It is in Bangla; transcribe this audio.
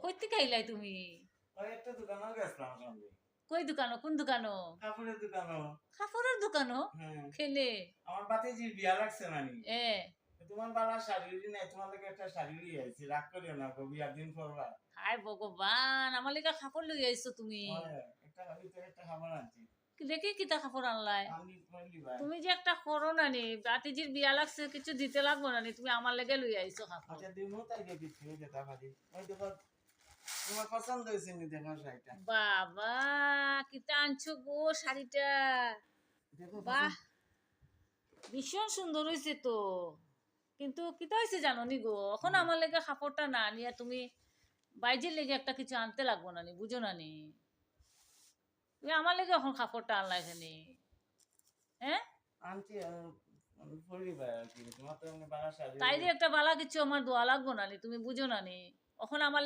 কই থেকে আইলাই তুমি? ওই একটা দোকানেও গেছিলাম সঙ্গে। কই দোকানো? কোন দোকানো? কাপড়ের দোকানও। কাপড়ের দোকানো? হ্যাঁ। খেলে আমার ভাতিজির বিয়া লাগছে নানি। এ তোমার বালা শাড়ি নাই, তোমার লাগে একটা শাড়ি লিয়ে আইছি। রাগ করিও না গো, বিয়ার দিন পরবা। হায় ভগবান, আমার লেগা কাপড় লই আইছো তুমি। একটা খাবার আনছি। দেখি কিতা কাপড় আনলাই। আমি কইলি ভাই। তুমি যে একটা করো নানি, বাতিজির বিয়া লাগছে, কিছু দিতে লাগবো নানি, তুমি আমার লেগে লই আইছো কাপড়। আচ্ছা দিমু তাই যে কিছু যেটা পারি। ওই দেখো তোমার পছন্দ হয়েছে নি দেখো শাড়িটা। বাবা, কিতা আনছো গো শাড়িটা? দেখো বাহ, ভীষণ সুন্দর হয়েছে তো। কিন্তু কিতা হয়েছে জানো নি গো, এখন আমার লেগে কাপড়টা না নিয়ে তুমি বাইজের লেগে একটা কিছু আনতে লাগবো নানি, বুঝো নানি? তুমি আমার লেগে এখন কাপড়টা আনলা এখানে, হ্যাঁ? আনছি পড়লি ভাই আর কি। তোমার তো এমনি বালা শাড়ি। তাইলে একটা বালা কিছু আমার দোয়া লাগবো নানি, তুমি বুঝো নানি? এখন আমার